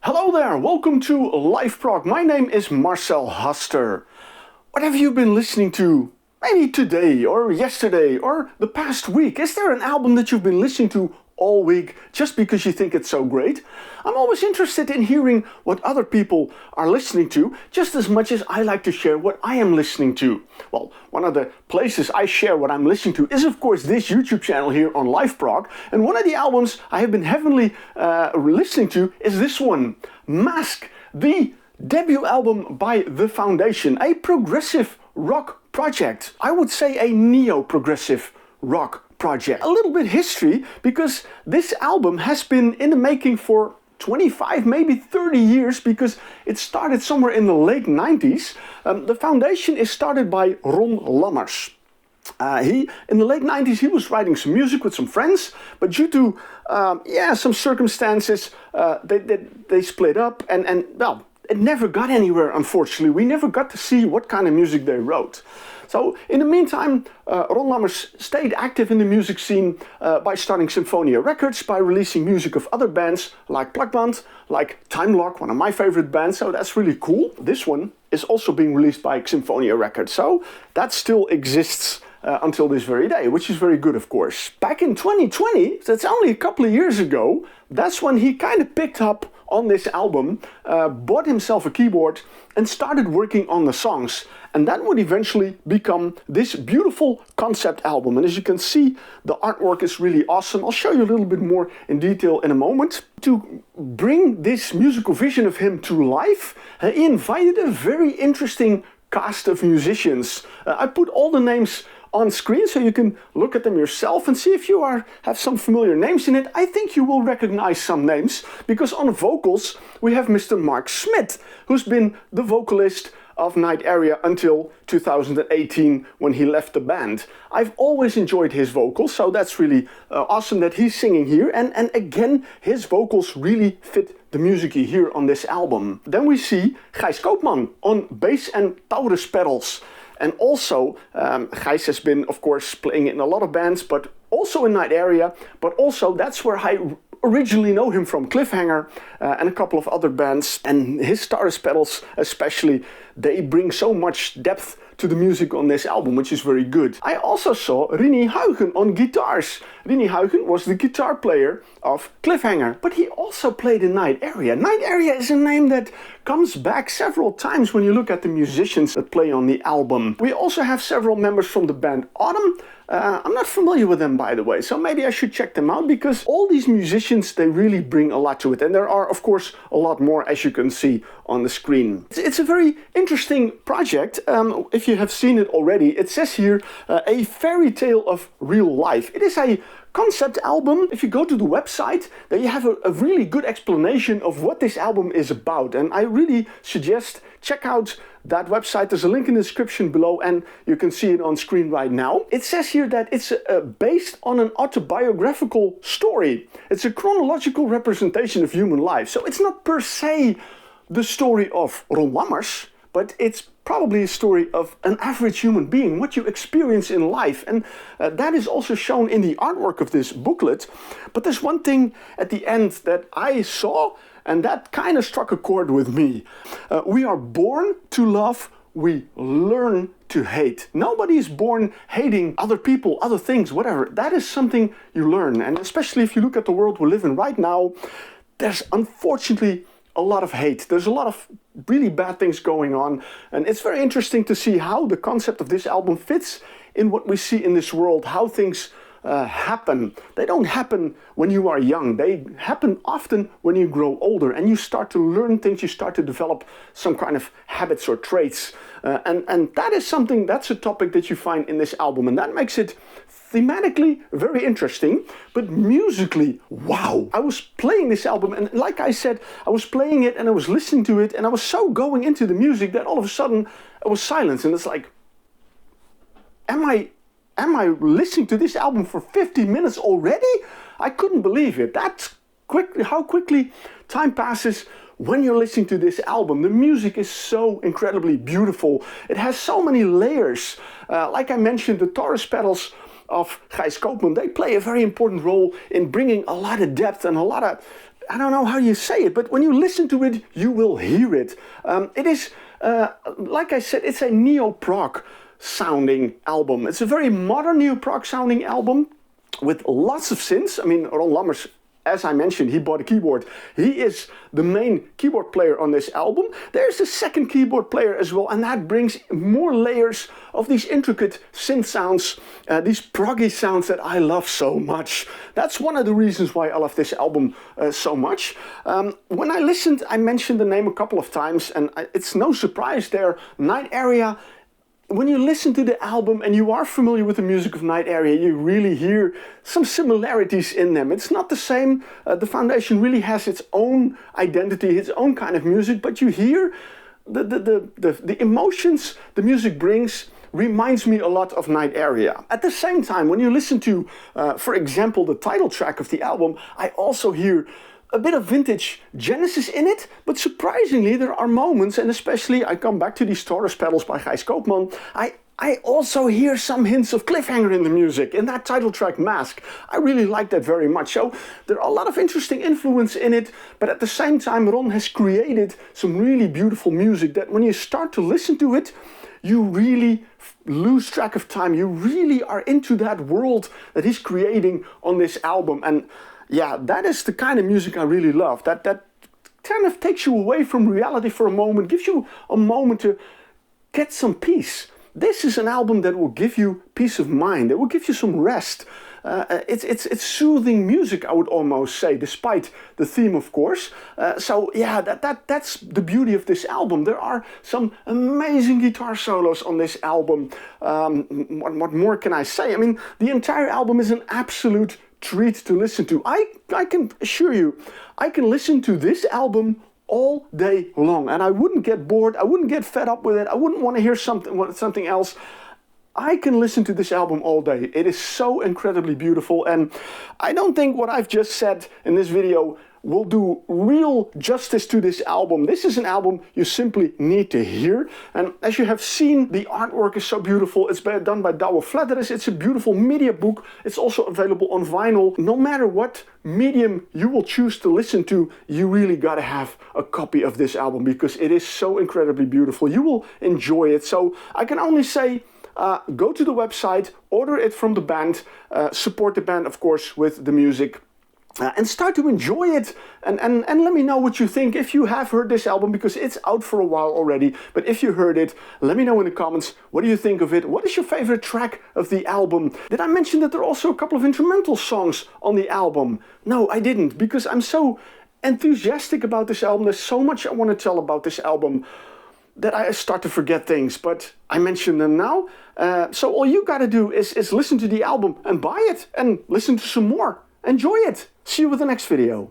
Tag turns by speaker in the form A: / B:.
A: Hello there, welcome to LiveProg. My name is Marcel Haster. What have you been listening to? Maybe today or yesterday or the past week. Is there an album that you've been listening to all week just because you think it's so great? I'm always interested in hearing what other people are listening to, just as much as I like to share what I am listening to. Well, one of the places I share what I'm listening to is of course this YouTube channel here on LiveProg, and one of the albums I have been heavily listening to is this one, Mask, the debut album by The Foundation, a progressive rock project. I would say a neo-progressive rock project. A little bit history, because this album has been in the making for 25, maybe 30 years, because it started somewhere in the late 90s. The Foundation is started by Ron Lammers. In the late 90s he was writing some music with some friends, but due to some circumstances they split up and well, it never got anywhere, unfortunately. We never got to see what kind of music they wrote. So in the meantime, Ron Lammers stayed active in the music scene by starting Xymphonia Records, by releasing music of other bands like Plakband, like Time Lock, one of my favorite bands, so that's really cool. This one is also being released by Xymphonia Records, so that still exists until this very day, which is very good, of course. Back in 2020, that's only a couple of years ago, that's when he kind of picked up on this album, bought himself a keyboard and started working on the songs. And that would eventually become this beautiful concept album. And as you can see, the artwork is really awesome. I'll show you a little bit more in detail in a moment. To bring this musical vision of him to life, he invited a very interesting cast of musicians. I put all the names on screen so you can look at them yourself and see if you have some familiar names in it. I think you will recognize some names, because on vocals we have Mr. Mark Smith, who's been the vocalist of Night Area until 2018 when he left the band. I've always enjoyed his vocals, so that's really awesome that he's singing here, and again his vocals really fit the music you hear on this album. Then we see Gijs Koopman on bass and Taurus pedals. And also, Gijs has been, of course, playing in a lot of bands, but also in Night Area. But also, that's where I originally know him from, Cliffhanger and a couple of other bands. And his Taurus pedals especially, they bring so much depth to the music on this album, which is very good. I also saw Rini Huygen on guitars. Rini Huygen was the guitar player of Cliffhanger, but he also played in Night Area. Night Area is a name that comes back several times when you look at the musicians that play on the album. We also have several members from the band Autumn. I'm not familiar with them, by the way, so maybe I should check them out, because all these musicians, they really bring a lot to it. And there are, of course, a lot more, as you can see on the screen. It's a very interesting project. If you have seen it already, it says here, a fairy tale of real life. It is a concept album. If you go to the website, then you have a really good explanation of what this album is about. And I really suggest check out that website. There's a link in the description below and you can see it on screen right now. It says here that it's based on an autobiographical story. It's a chronological representation of human life. So it's not per se the story of Ron Lammers, but it's probably a story of an average human being, what you experience in life. And that is also shown in the artwork of this booklet. But there's one thing at the end that I saw, and that kind of struck a chord with me. We are born to love, we learn to hate. Nobody is born hating other people, other things, whatever. That is something you learn. And especially if you look at the world we live in right now, there's unfortunately a lot of hate. There's a lot of really bad things going on. And it's very interesting to see how the concept of this album fits in what we see in this world, how things happen. They don't happen when you are young. They happen often when you grow older and you start to learn things, you start to develop some kind of habits or traits. And that is something, that's a topic that you find in this album, and that makes it thematically very interesting, but musically, wow. I was playing this album, and like I said, I was playing it and I was listening to it, and I was so going into the music that all of a sudden it was silence, and it's like, am I listening to this album for 50 minutes already? I couldn't believe it. That's how quickly time passes when you're listening to this album. The music is so incredibly beautiful. It has so many layers. Like I mentioned, the Taurus pedals of Gijs Koopman, they play a very important role in bringing a lot of depth and a lot of I don't know how you say it, but when you listen to it, you will hear it. It is, like I said, it's a neoprog sounding album. It's a very modern neoprog sounding album with lots of synths. I mean, Ron Lammers, as I mentioned, he bought a keyboard. He is the main keyboard player on this album. There's a second keyboard player as well, and that brings more layers of these intricate synth sounds, these proggy sounds that I love so much. That's one of the reasons why I love this album so much. When I listened, I mentioned the name a couple of times, and it's no surprise there, Night Area. When you listen to the album and you are familiar with the music of Night Area, you really hear some similarities in them. It's not the same. The Foundation really has its own identity, its own kind of music, but you hear the emotions the music brings reminds me a lot of Night Area. At the same time, when you listen to, for example, the title track of the album, I also hear a bit of vintage Genesis in it, but surprisingly there are moments, and especially I come back to these Taurus pedals by Gijs Koopman, I also hear some hints of Cliffhanger in the music, in that title track Mask. I really like that very much. So there are a lot of interesting influence in it, but at the same time Ron has created some really beautiful music that when you start to listen to it, you really lose track of time. You really are into that world that he's creating on this album. And yeah, that is the kind of music I really love. That kind of takes you away from reality for a moment, gives you a moment to get some peace. This is an album that will give you peace of mind. It will give you some rest. It's soothing music, I would almost say, despite the theme, of course. So yeah, that's the beauty of this album. There are some amazing guitar solos on this album. What more can I say? I mean, the entire album is an absolute treat to listen to. I can assure you, I can listen to this album all day long and I wouldn't get bored, I wouldn't get fed up with it, I wouldn't want to hear something else. I can listen to this album all day. It is so incredibly beautiful, and I don't think what I've just said in this video will do real justice to this album. This is an album you simply need to hear, and as you have seen, the artwork is so beautiful. It's done by Douwe Flatteris. It's a beautiful media book. It's also available on vinyl. No matter what medium you will choose to listen to, you really gotta have a copy of this album because it is so incredibly beautiful. You will enjoy it. So I can only say, go to the website, order it from the band, support the band, of course, with the music. And start to enjoy it, and let me know what you think if you have heard this album, because it's out for a while already. But if you heard it, let me know in the comments, what do you think of it? What is your favorite track of the album? Did I mention that there are also a couple of instrumental songs on the album? No, I didn't, because I'm so enthusiastic about this album. There's so much I want to tell about this album that I start to forget things, but I mention them now. So all you gotta do is listen to the album and buy it and listen to some more. Enjoy it. See you with the next video.